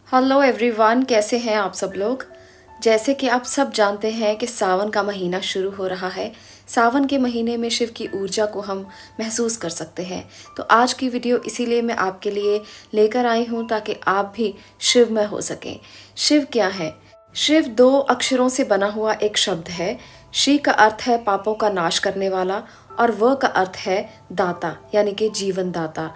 Hello everyone, कैसे हैं आप सब लोग। जैसे कि आप सब जानते हैं कि सावन का महीना शुरू हो रहा है। सावन के महीने में शिव की ऊर्जा को हम महसूस कर सकते हैं। तो आज की वीडियो इसीलिए मैं आपके लिए लेकर आई हूँ ताकि आप भी शिवमय हो सकें। शिव क्या है? शिव 2 अक्षरों से बना हुआ एक शब्द है। शी का अर्थ है पापों का नाश करने वाला और व का अर्थ है दाता, यानी कि जीवन दाता।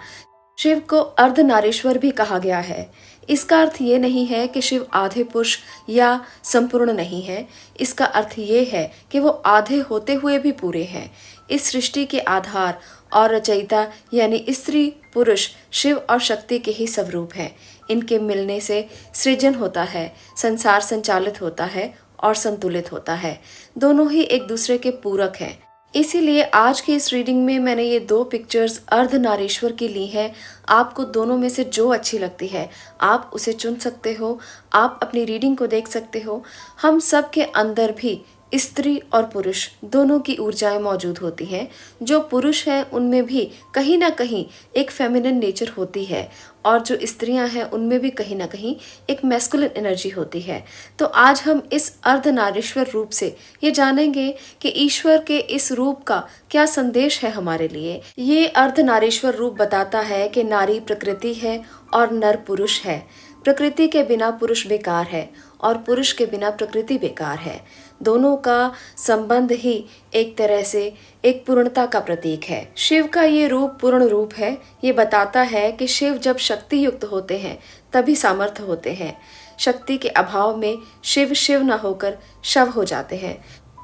शिव को अर्धनारीश्वर भी कहा गया है। इसका अर्थ ये नहीं है कि शिव आधे पुरुष या संपूर्ण नहीं है। इसका अर्थ ये है कि वो आधे होते हुए भी पूरे हैं। इस सृष्टि के आधार और रचयिता यानी स्त्री पुरुष शिव और शक्ति के ही स्वरूप हैं। इनके मिलने से सृजन होता है, संसार संचालित होता है और संतुलित होता है। दोनों ही एक दूसरे के पूरक हैं। इसीलिए आज की इस रीडिंग में मैंने ये 2 पिक्चर्स अर्धनारीश्वर की ली हैं। आपको दोनों में से जो अच्छी लगती है आप उसे चुन सकते हो। आप अपनी रीडिंग को देख सकते हो। हम सब के अंदर भी स्त्री और पुरुष दोनों की ऊर्जाएं मौजूद होती हैं। जो पुरुष हैं उनमें भी कहीं ना कहीं एक फेमिनिन नेचर होती है और जो स्त्रियां हैं उनमें भी कहीं ना कहीं एक मैस्कुलिन एनर्जी होती है। तो आज हम इस अर्धनारीश्वर रूप से ये जानेंगे कि ईश्वर के इस रूप का क्या संदेश है हमारे लिए। ये अर्धनारीश्वर रूप बताता है कि नारी प्रकृति है और नर पुरुष है। प्रकृति के बिना पुरुष बेकार है और पुरुष के बिना प्रकृति बेकार है। दोनों का संबंध ही एक तरह से एक पूर्णता का प्रतीक है। शिव का ये रूप पूर्ण रूप है। ये बताता है कि शिव जब शक्ति युक्त होते हैं तभी सामर्थ्य होते हैं। शक्ति के अभाव में शिव शिव न होकर शव हो जाते हैं।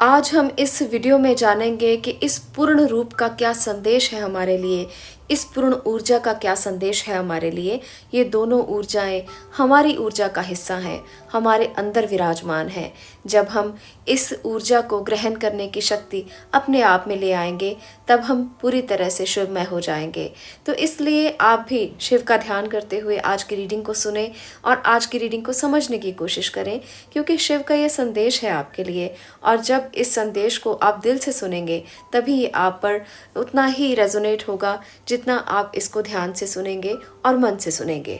आज हम इस वीडियो में जानेंगे कि इस पूर्ण रूप का क्या संदेश है हमारे लिए, इस पूर्ण ऊर्जा का क्या संदेश है हमारे लिए। ये दोनों ऊर्जाएं हमारी ऊर्जा का हिस्सा हैं, हमारे अंदर विराजमान हैं। जब हम इस ऊर्जा को ग्रहण करने की शक्ति अपने आप में ले आएंगे तब हम पूरी तरह से शिवमय हो जाएंगे। तो इसलिए आप भी शिव का ध्यान करते हुए आज की रीडिंग को सुने और आज की रीडिंग को समझने की कोशिश करें, क्योंकि शिव का ये संदेश है आपके लिए। और जब इस संदेश को आप दिल से सुनेंगे तभी ये आप पर उतना ही रेजोनेट होगा जितना आप इसको ध्यान से सुनेंगे और मन से सुनेंगे।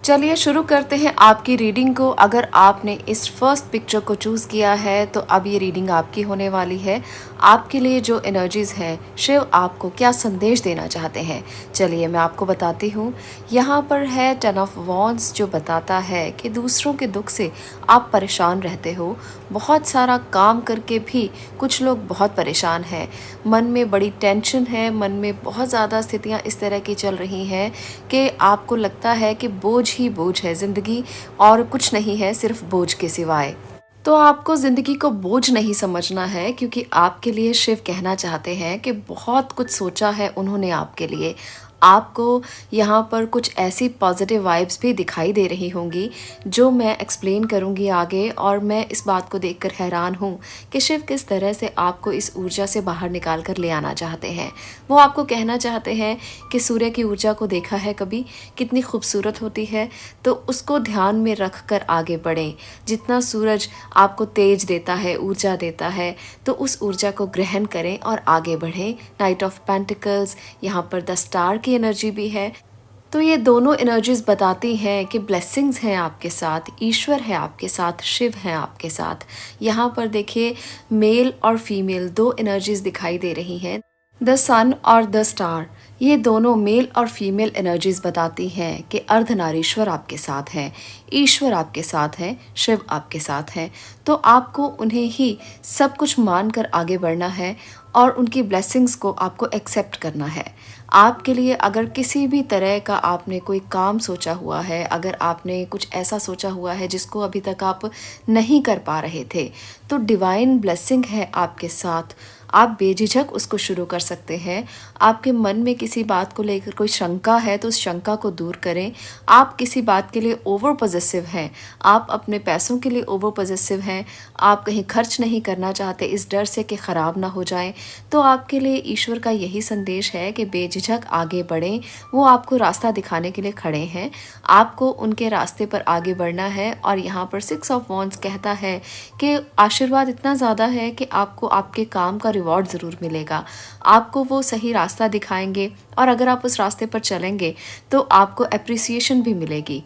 चलिए शुरू करते हैं आपकी रीडिंग को। अगर आपने इस फर्स्ट पिक्चर को चूज़ किया है तो अब ये रीडिंग आपकी होने वाली है। आपके लिए जो एनर्जीज़ हैं, शिव आपको क्या संदेश देना चाहते हैं, चलिए मैं आपको बताती हूँ। यहाँ पर है 10 ऑफ वॉन्ड्स, जो बताता है कि दूसरों के दुख से आप परेशान रहते हो। बहुत सारा काम करके भी कुछ लोग बहुत परेशान हैं। मन में बड़ी टेंशन है, मन में बहुत ज़्यादा स्थितियाँ इस तरह की चल रही हैं कि आपको लगता है कि बोझ ही बोझ है ज़िंदगी और कुछ नहीं है सिर्फ बोझ के सिवाय। तो आपको ज़िंदगी को बोझ नहीं समझना है, क्योंकि आपके लिए शिव कहना चाहते हैं कि बहुत कुछ सोचा है उन्होंने आपके लिए। आपको यहाँ पर कुछ ऐसी पॉजिटिव वाइब्स भी दिखाई दे रही होंगी जो मैं एक्सप्लेन करूँगी आगे। और मैं इस बात को देखकर हैरान हूँ कि शिव किस तरह से आपको इस ऊर्जा से बाहर निकाल कर ले आना चाहते हैं। वो आपको कहना चाहते हैं कि सूर्य की ऊर्जा को देखा है कभी, कितनी खूबसूरत होती है, तो उसको ध्यान में रख कर आगे बढ़ें। जितना सूरज आपको तेज देता है, ऊर्जा देता है, तो उस ऊर्जा को ग्रहण करें और आगे बढ़ें। नाइट ऑफ पेंटिकल्स, यहाँ पर द स्टार की एनर्जी भी है। तो ये दोनों एनर्जीज बताती हैं कि ब्लेसिंग्स हैं आपके साथ, ईश्वर है आपके साथ, शिव है आपके साथ। यहाँ पर देखिए मेल और फीमेल 2 एनर्जीज दिखाई दे रही हैं। द सन और द स्टार, ये दोनों मेल और फीमेल एनर्जीज बताती हैं कि अर्धनारीश्वर आपके साथ हैं, ईश्वर आपके साथ हैं, शिव आपके साथ हैं। तो आपको उन्हें ही सब कुछ मानकर आगे बढ़ना है और उनकी ब्लेसिंग्स को आपको एक्सेप्ट करना है। आपके लिए अगर किसी भी तरह का आपने कोई काम सोचा हुआ है, अगर आपने कुछ ऐसा सोचा हुआ है जिसको अभी तक आप नहीं कर पा रहे थे, तो डिवाइन ब्लेसिंग है आपके साथ। आप बेझिझक उसको शुरू कर सकते हैं। आपके मन में किसी बात को लेकर कोई शंका है तो उस शंका को दूर करें। आप किसी बात के लिए ओवर पॉजेसिव हैं, आप अपने पैसों के लिए ओवर पॉजेसिव हैं, आप कहीं खर्च नहीं करना चाहते इस डर से कि ख़राब ना हो जाए, तो आपके लिए ईश्वर का यही संदेश है कि बेझिझक आगे बढ़ें। वो आपको रास्ता दिखाने के लिए खड़े हैं, आपको उनके रास्ते पर आगे बढ़ना है। और यहाँ पर 6 ऑफ वॉन्ड्स कहता है कि आशीर्वाद इतना ज़्यादा है कि आपको आपके काम का रिवॉर्ड ज़रूर मिलेगा। आपको वो सही रास्ता दिखाएंगे और अगर आप उस रास्ते पर चलेंगे तो आपको एप्रिसिएशन भी मिलेगी।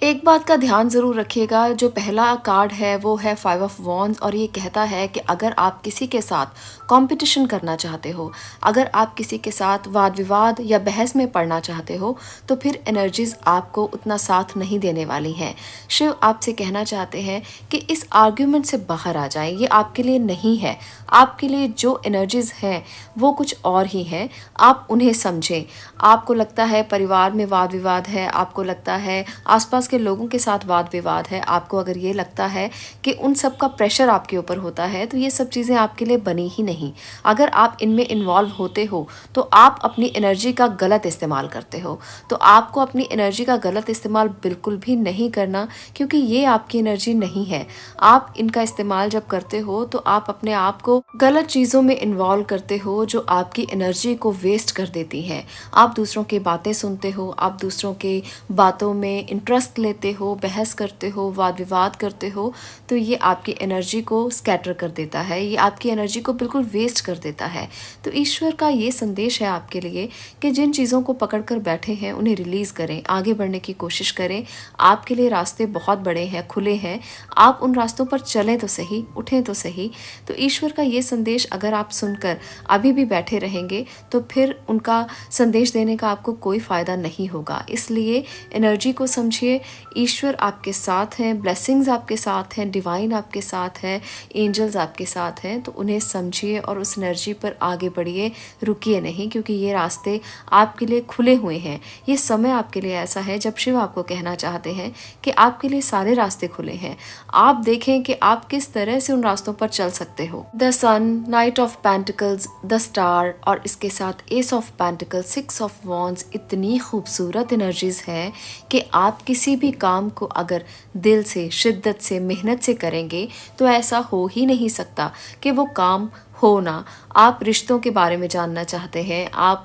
एक बात का ध्यान ज़रूर रखिएगा, जो पहला कार्ड है वो है 5 ऑफ वॉन्ड्स और ये कहता है कि अगर आप किसी के साथ कंपटीशन करना चाहते हो, अगर आप किसी के साथ वाद-विवाद या बहस में पड़ना चाहते हो, तो फिर एनर्जीज़ आपको उतना साथ नहीं देने वाली हैं। शिव आपसे कहना चाहते हैं कि इस आर्ग्यूमेंट से बाहर आ जाएँ, ये आपके लिए नहीं है। आपके लिए जो एनर्जीज़ हैं वो कुछ और ही हैं, आप उन्हें समझें। आपको लगता है परिवार में वाद-विवाद है, आपको लगता है आस-पास के लोगों के साथ वाद-विवाद है, आपको अगर ये लगता है कि उन सब का प्रेशर आपके ऊपर होता है, तो ये सब चीज़ें आपके लिए बनी ही नहीं। अगर आप इनमें इन्वॉल्व होते हो, तो आप अपनी एनर्जी का गलत इस्तेमाल करते हो। तो आपको अपनी एनर्जी का गलत इस्तेमाल बिल्कुल भी नहीं करना, क्योंकि ये आपकी एनर्जी नहीं है। आप इनका इस्तेमाल जब करते हो, तो आप अपने आप को गलत चीज़ों में इन्वॉल्व करते हो, जो आपकी एनर्जी को वेस्ट कर देती हैं। आप दूसरों की बातें सुनते हो, आप दूसरों की बातों में इंटरेस्ट लेते हो, बहस करते हो, वाद-विवाद करते हो, तो ये आपकी एनर्जी को स्कैटर कर देता है, ये आपकी एनर्जी को बिल्कुल वेस्ट कर देता है। तो ईश्वर का ये संदेश है आपके लिए कि जिन चीज़ों को पकड़ कर बैठे हैं, उन्हें रिलीज़ करें, आगे बढ़ने की कोशिश करें। आपके लिए रास्ते बहुत बड़े हैं, खुले हैं, आप उन रास्तों पर चलें तो सही, उठें तो सही। तो ईश्वर का ये संदेश अगर आप सुनकर अभी भी बैठे रहेंगे, तो फिर उनका संदेश देने का आपको कोई फ़ायदा नहीं होगा। इसलिए एनर्जी को समझिए, ईश्वर आपके साथ हैं, ब्लेसिंग्स आपके साथ हैं, डिवाइन आपके साथ है, एंजल्स आपके साथ हैं, तो उन्हें समझिए और उस एनर्जी पर आगे बढ़िए, रुकिए नहीं, क्योंकि ये रास्ते आपके लिए खुले हुए हैं। ये समय आपके लिए ऐसा है जब शिव आपको कहना चाहते हैं कि आपके लिए सारे रास्ते खुले हैं। आप देखें कि आप किस तरह से उन रास्तों पर चल सकते हो। The sun, knight of pentacles, the star और इसके साथ ace of pentacle, 6 of wands, इतनी खूबसूरत एनर्जीज हैं कि आप किसी भी काम को अगर दिल से, शिद्दत से, मेहनत से करेंगे, तो ऐसा हो ही नहीं सकता कि वो काम हो ना। आप रिश्तों के बारे में जानना चाहते हैं, आप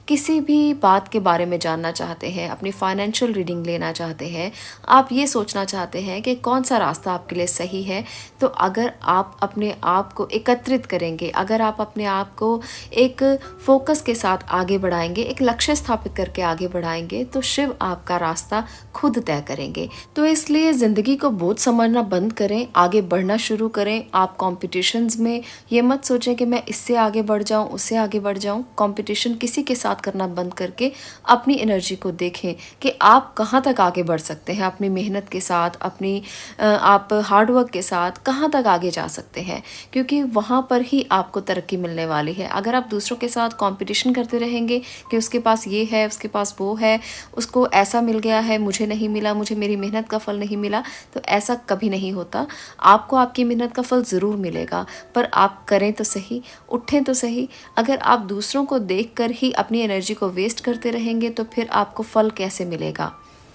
किसी भी बात के बारे में जानना चाहते हैं, अपनी फाइनेंशियल रीडिंग लेना चाहते हैं, आप ये सोचना चाहते हैं कि कौन सा रास्ता आपके लिए सही है, तो अगर आप अपने आप को एकत्रित करेंगे, अगर आप अपने आप को एक फोकस के साथ आगे बढ़ाएंगे, एक लक्ष्य स्थापित करके आगे बढ़ाएंगे, तो शिव आपका रास्ता खुद तय करेंगे। तो इसलिए ज़िंदगी को बोझ समझना बंद करें, आगे बढ़ना शुरू करें। आप कॉम्पिटिशन्स में ये मत सोचें कि मैं इससे आगे बढ़ जाऊं, उससे आगे बढ़ जाऊं। कंपटीशन किसी के साथ करना बंद करके अपनी एनर्जी को देखें कि आप कहां तक आगे बढ़ सकते हैं, अपनी मेहनत के साथ, अपनी आप हार्डवर्क के साथ कहां तक आगे जा सकते हैं, क्योंकि वहां पर ही आपको तरक्की मिलने वाली है। अगर आप दूसरों के साथ कंपटीशन करते रहेंगे कि उसके पास ये है, उसके पास वो है, उसको ऐसा मिल गया है, मुझे नहीं मिला, मुझे मेरी मेहनत का फल नहीं मिला, तो ऐसा कभी नहीं होता। आपको आपकी मेहनत का फल ज़रूर मिलेगा, पर आप करें तो सही, उठें तो सही। अगर आप दूसरों को देखकर ही अपनी एनर्जी को वेस्ट करते रहेंगे, तो फिर आपको फल कैसे मिलेगा।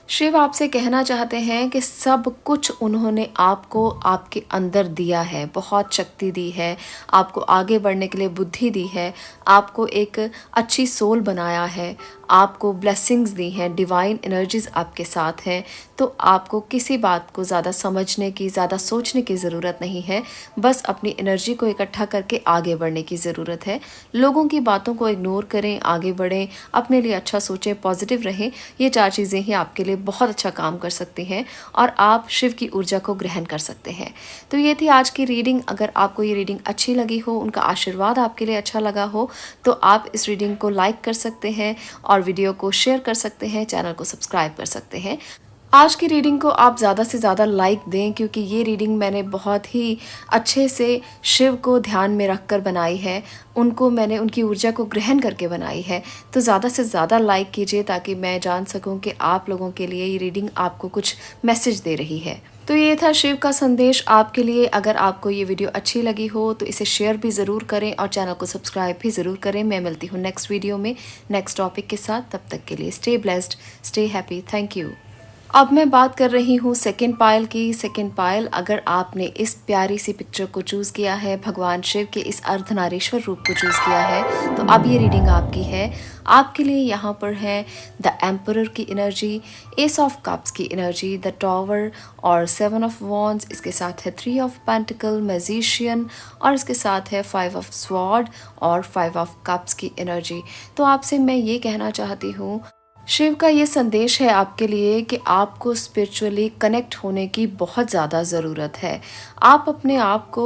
शिव आपसे कहना चाहते हैं कि सब कुछ उन्होंने आपको आपके अंदर दिया है, बहुत शक्ति दी है, आपको आगे बढ़ने के लिए बुद्धि दी है, आपको एक अच्छी सोल बनाया है, आपको ब्लेसिंग्स दी हैं, डिवाइन एनर्जीज आपके साथ हैं। तो आपको किसी बात को ज़्यादा समझने की, ज़्यादा सोचने की ज़रूरत नहीं है, बस अपनी एनर्जी को इकट्ठा करके आगे बढ़ने की ज़रूरत है। लोगों की बातों को इग्नोर करें, आगे बढ़ें, अपने लिए अच्छा सोचें, पॉजिटिव रहें। ये 4 चीज़ें ही आपके लिए बहुत अच्छा काम कर सकती हैं और आप शिव की ऊर्जा को ग्रहण कर सकते हैं। तो ये थी आज की रीडिंग। अगर आपको ये रीडिंग अच्छी लगी हो, उनका आशीर्वाद आपके लिए अच्छा लगा हो, तो आप इस रीडिंग को लाइक कर सकते हैं और वीडियो को शेयर कर सकते हैं, चैनल को सब्सक्राइब कर सकते हैं। आज की रीडिंग को आप ज़्यादा से ज़्यादा लाइक दें, क्योंकि ये रीडिंग मैंने बहुत ही अच्छे से शिव को ध्यान में रख कर बनाई है, उनको मैंने उनकी ऊर्जा को ग्रहण करके बनाई है। तो ज़्यादा से ज़्यादा लाइक कीजिए ताकि मैं जान सकूं कि आप लोगों के लिए ये रीडिंग आपको कुछ मैसेज दे रही है। तो ये था शिव का संदेश आपके लिए। अगर आपको ये वीडियो अच्छी लगी हो तो इसे शेयर भी ज़रूर करें और चैनल को सब्सक्राइब भी ज़रूर करें। मैं मिलती हूँ नेक्स्ट वीडियो में नेक्स्ट टॉपिक के साथ। तब तक के लिए stay blessed, stay happy, thank you. अब मैं बात कर रही हूँ सेकंड पायल की। सेकंड पायल, अगर आपने इस प्यारी सी पिक्चर को चूज़ किया है, भगवान शिव के इस अर्धनारीश्वर रूप को चूज़ किया है, तो अब ये रीडिंग आपकी है। आपके लिए यहाँ पर है द एम्परर की एनर्जी, एस ऑफ कप्स की एनर्जी, द टॉवर और 7 ऑफ वॉन्ड्स, इसके साथ है 3 ऑफ पेंटिकल, मैजिशियन और इसके साथ है 5 ऑफ स्वॉर्ड और 5 ऑफ कप्स की एनर्जी। तो आपसे मैं ये कहना चाहती हूँ, शिव का ये संदेश है आपके लिए कि आपको स्पिरिचुअली कनेक्ट होने की बहुत ज़्यादा ज़रूरत है। आप अपने आप को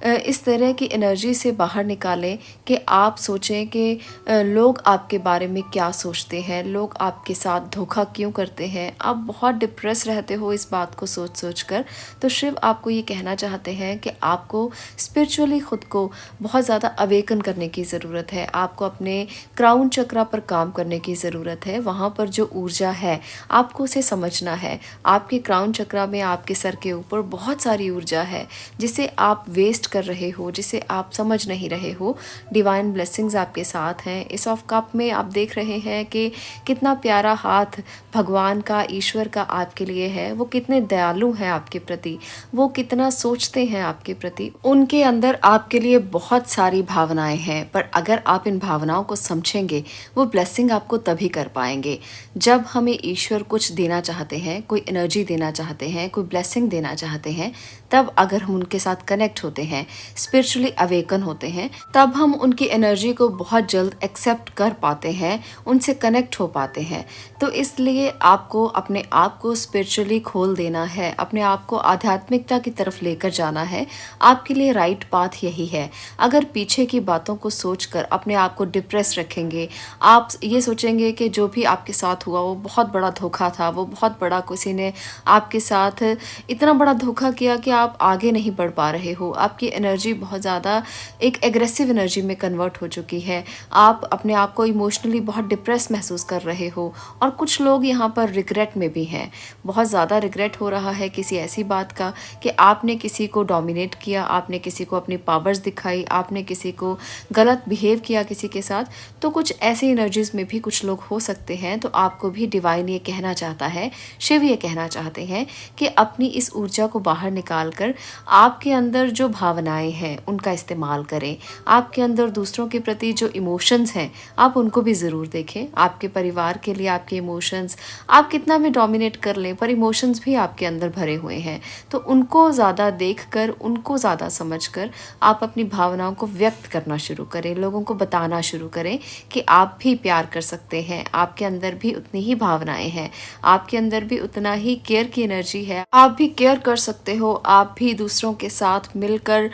इस तरह की एनर्जी से बाहर निकालें कि आप सोचें कि लोग आपके बारे में क्या सोचते हैं, लोग आपके साथ धोखा क्यों करते हैं। आप बहुत डिप्रेस रहते हो इस बात को सोच कर, तो शिव आपको ये कहना चाहते हैं कि आपको स्पिरिचुअली खुद को बहुत ज़्यादा अवेकन करने की ज़रूरत है। आपको अपने क्राउन चक्रा पर काम करने की ज़रूरत है। वहाँ पर जो ऊर्जा है आपको उसे समझना है। आपके क्राउन चक्रा में आपके सर के ऊपर बहुत सारी ऊर्जा है जिसे आप वेस्ट कर रहे हो, जिसे आप समझ नहीं रहे हो। डिवाइन ब्लेसिंग्स आपके साथ हैं। इस ऑफ कप में आप देख रहे हैं कि कितना प्यारा हाथ भगवान का, ईश्वर का आपके लिए है। वो कितने दयालु हैं आपके प्रति, वो कितना सोचते हैं आपके प्रति। उनके अंदर आपके लिए बहुत सारी भावनाएं हैं, पर अगर आप इन भावनाओं को समझेंगे वो ब्लेसिंग आपको तभी कर पाएंगे जब हमें ईश्वर कुछ देना चाहते हैं, कोई एनर्जी देना चाहते हैं, कोई ब्लेसिंग देना चाहते हैं, तब अगर हम उनके साथ कनेक्ट होते हैं, स्पिरिचुअली अवेकन होते हैं, तब हम उनकी एनर्जी को बहुत जल्द एक्सेप्ट कर पाते हैं, उनसे कनेक्ट हो पाते हैं। तो इसलिए आपको अपने आप को स्पिरिचुअली खोल देना है, अपने आप को आध्यात्मिकता की तरफ लेकर जाना है। आपके लिए राइट पाथ यही है। अगर पीछे की बातों को सोचकर अपने आप को डिप्रेस रखेंगे, आप ये सोचेंगे कि जो भी आपके साथ हुआ वो बहुत बड़ा धोखा था, वो बहुत बड़ा किसी ने आपके साथ इतना बड़ा धोखा किया कि आप आगे नहीं बढ़ पा रहे हो। आपकी एनर्जी बहुत ज़्यादा एक एग्रेसिव एनर्जी में कन्वर्ट हो चुकी है। आप अपने आप को इमोशनली बहुत डिप्रेस महसूस कर रहे हो। और कुछ लोग यहाँ पर रिग्रेट में भी हैं। बहुत ज़्यादा रिग्रेट हो रहा है किसी ऐसी बात का कि आपने किसी को डोमिनेट किया, आपने किसी को अपनी पावर्स दिखाई, आपने किसी को गलत बिहेव किया किसी के साथ। तो कुछ ऐसी एनर्जीज में भी कुछ लोग हो सकते हैं। तो आपको भी डिवाइन ये कहना चाहता है, शिव ये कहना चाहते हैं कि अपनी इस ऊर्जा को बाहर निकाल कर आपके अंदर जो भावनाएं हैं उनका इस्तेमाल करें। आपके अंदर दूसरों के प्रति जो इमोशंस हैं आप उनको भी ज़रूर देखें। आपके परिवार के लिए आपके इमोशंस, आप कितना भी डोमिनेट कर लें पर इमोशंस भी आपके अंदर भरे हुए हैं। तो उनको ज़्यादा देखकर, उनको ज़्यादा समझकर आप अपनी भावनाओं को व्यक्त करना शुरू करें, लोगों को बताना शुरू करें कि आप भी प्यार कर सकते हैं, आपके अंदर भी उतनी ही भावनाएं हैं, आपके अंदर भी उतना ही केयर की एनर्जी है, आप भी केयर कर सकते हो, आप भी दूसरों के साथ मिलकर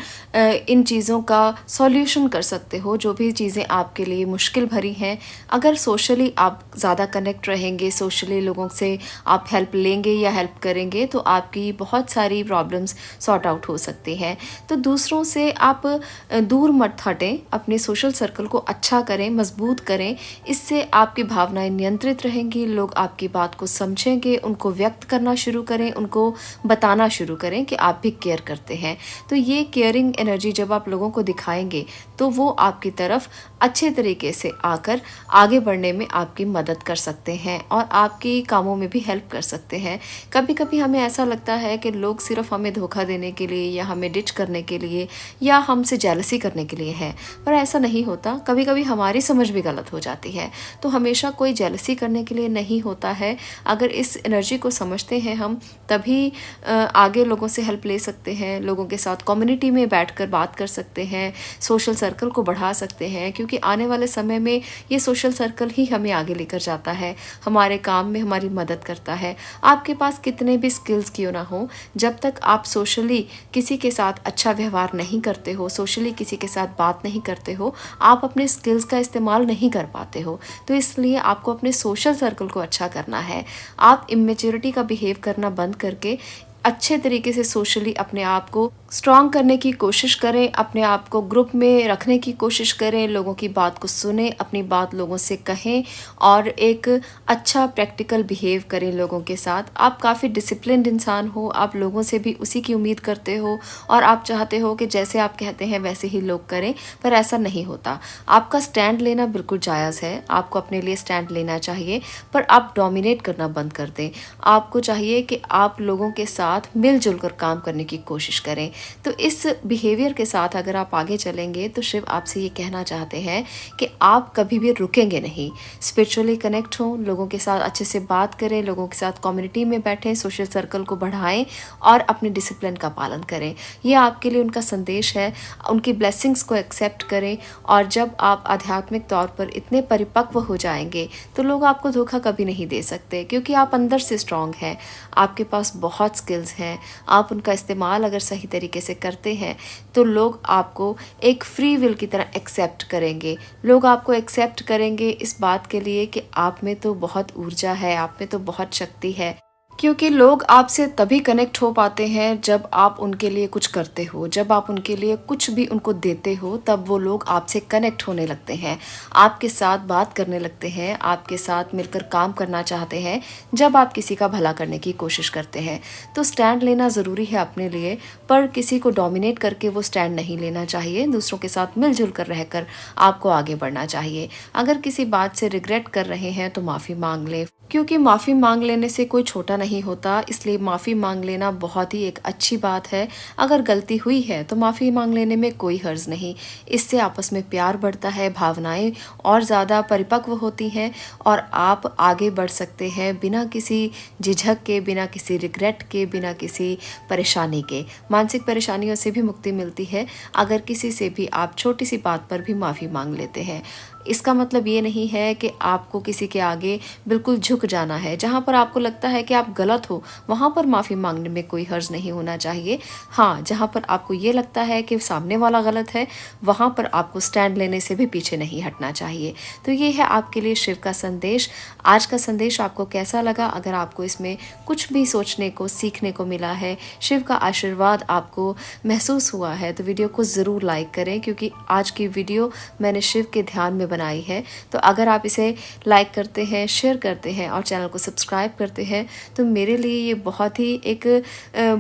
इन चीज़ों का सॉल्यूशन कर सकते हो, जो भी चीज़ें आपके लिए मुश्किल भरी हैं। अगर सोशली आप ज़्यादा कनेक्ट रहेंगे, सोशली लोगों से आप हेल्प लेंगे या हेल्प करेंगे, तो आपकी बहुत सारी प्रॉब्लम्स सॉर्ट आउट हो सकती हैं। तो दूसरों से आप दूर मत हटें, अपने सोशल सर्कल को अच्छा करें, मजबूत करें। इससे आपकी भावनाएं नियंत्रित रहेंगी, लोग आपकी बात को समझेंगे, उनको व्यक्त करना शुरू करें, उनको बताना शुरू करें कि आप भी केयर करते हैं। तो ये केयरिंग एनर्जी जब आप लोगों को दिखाएंगे तो वो आपकी तरफ अच्छे तरीके से आकर आगे बढ़ने में आपकी मदद कर सकते हैं और आपके कामों में भी हेल्प कर सकते हैं। कभी कभी हमें ऐसा लगता है कि लोग सिर्फ हमें धोखा देने के लिए या हमें डिच करने के लिए या हमसे जेलसी करने के लिए हैं, पर ऐसा नहीं होता। कभी कभी हमारी समझ भी गलत हो जाती है। तो हमेशा कोई जेलसी करने के लिए नहीं होता है। अगर इस एनर्जी को समझते हैं हम, तभी आगे लोगों से हेल्प ले सकते हैं, लोगों के साथ कम्युनिटी में बैठकर बात कर सकते हैं, सोशल सर्कल को बढ़ा सकते हैं। क्योंकि आने वाले समय में ये सोशल सर्कल ही हमें आगे लेकर जाता है, हमारे काम में हमारी मदद करता है। आपके पास कितने भी स्किल्स क्यों ना हो, जब तक आप सोशली किसी के साथ अच्छा व्यवहार नहीं करते हो, सोशली किसी के साथ बात नहीं करते हो, आप अपने स्किल्स का इस्तेमाल नहीं कर पाते हो। तो इसलिए आपको अपने सोशल सर्कल को अच्छा करना है। आप इमेच्योरिटी का बिहेव करना बंद करके अच्छे तरीके से सोशली अपने आप को स्ट्रॉन्ग करने की कोशिश करें, अपने आप को ग्रुप में रखने की कोशिश करें, लोगों की बात को सुने, अपनी बात लोगों से कहें और एक अच्छा प्रैक्टिकल बिहेव करें लोगों के साथ। आप काफ़ी डिसिप्लिन्ड इंसान हो, आप लोगों से भी उसी की उम्मीद करते हो और आप चाहते हो कि जैसे आप कहते हैं वैसे ही लोग करें, पर ऐसा नहीं होता। आपका स्टैंड लेना बिल्कुल जायज़ है, आपको अपने लिए स्टैंड लेना चाहिए, पर आप डोमिनेट करना बंद कर दें। आपको चाहिए कि आप लोगों के साथ मिलजुल कर काम करने की कोशिश करें। तो इस बिहेवियर के साथ अगर आप आगे चलेंगे तो शिव आपसे ये कहना चाहते हैं कि आप कभी भी रुकेंगे नहीं। स्पिरिचुअली कनेक्ट हों, लोगों के साथ अच्छे से बात करें, लोगों के साथ कम्युनिटी में बैठें, सोशल सर्कल को बढ़ाएं और अपने डिसिप्लिन का पालन करें। ये आपके लिए उनका संदेश है। उनकी ब्लेसिंग्स को एक्सेप्ट करें और जब आप आध्यात्मिक तौर पर इतने परिपक्व हो जाएंगे तो लोग आपको धोखा कभी नहीं दे सकते, क्योंकि आप अंदर से स्ट्रांग हैं, आपके पास बहुत स्किल्स हैं। आप उनका इस्तेमाल अगर सही तरीके से करते हैं तो लोग आपको एक फ्री विल की तरह एक्सेप्ट करेंगे। लोग आपको एक्सेप्ट करेंगे इस बात के लिए कि आप में तो बहुत ऊर्जा है, आप में तो बहुत शक्ति है, क्योंकि लोग आपसे तभी कनेक्ट हो पाते हैं जब आप उनके लिए कुछ करते हो, जब आप उनके लिए कुछ भी उनको देते हो, तब वो लोग आपसे कनेक्ट होने लगते हैं, आपके साथ बात करने लगते हैं, आपके साथ मिलकर काम करना चाहते हैं जब आप किसी का भला करने की कोशिश करते हैं। तो स्टैंड लेना ज़रूरी है अपने लिए, पर किसी को डोमिनेट करके वो स्टैंड नहीं लेना चाहिए। दूसरों के साथ मिलजुल कर रहकर आपको आगे बढ़ना चाहिए। अगर किसी बात से रिग्रेट कर रहे हैं तो माफ़ी मांग लें, क्योंकि माफ़ी मांग लेने से कोई छोटा नहीं होता, इसलिए माफ़ी मांग लेना बहुत ही एक अच्छी बात है। अगर गलती हुई है तो माफ़ी मांग लेने में कोई हर्ज नहीं। इससे आपस में प्यार बढ़ता है, भावनाएं और ज़्यादा परिपक्व होती हैं और आप आगे बढ़ सकते हैं बिना किसी झिझक के, बिना किसी रिग्रेट के, बिना किसी परेशानी के। मानसिक परेशानियों से भी मुक्ति मिलती है अगर किसी से भी आप छोटी सी बात पर भी माफ़ी मांग लेते हैं। इसका मतलब ये नहीं है कि आपको किसी के आगे बिल्कुल झुक जाना है। जहाँ पर आपको लगता है कि आप गलत हो वहाँ पर माफ़ी मांगने में कोई हर्ज नहीं होना चाहिए। हाँ, जहाँ पर आपको ये लगता है कि सामने वाला गलत है वहाँ पर आपको स्टैंड लेने से भी पीछे नहीं हटना चाहिए। तो ये है आपके लिए शिव का संदेश। आज का संदेश आपको कैसा लगा? अगर आपको इसमें कुछ भी सोचने को, सीखने को मिला है, शिव का आशीर्वाद आपको महसूस हुआ है, तो वीडियो को ज़रूर लाइक करें, क्योंकि आज की वीडियो मैंने शिव के ध्यान में बनाई है। तो अगर आप इसे लाइक करते हैं, शेयर करते हैं और चैनल को सब्सक्राइब करते हैं तो मेरे लिए ये बहुत ही एक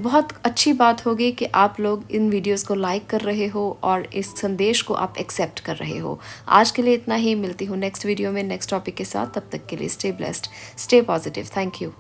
बहुत अच्छी बात होगी कि आप लोग इन वीडियोस को लाइक कर रहे हो और इस संदेश को आप एक्सेप्ट कर रहे हो। आज के लिए इतना ही। मिलती हूँ नेक्स्ट वीडियो में नेक्स्ट टॉपिक के साथ। तब तक के लिए stay blessed, stay positive. Thank you.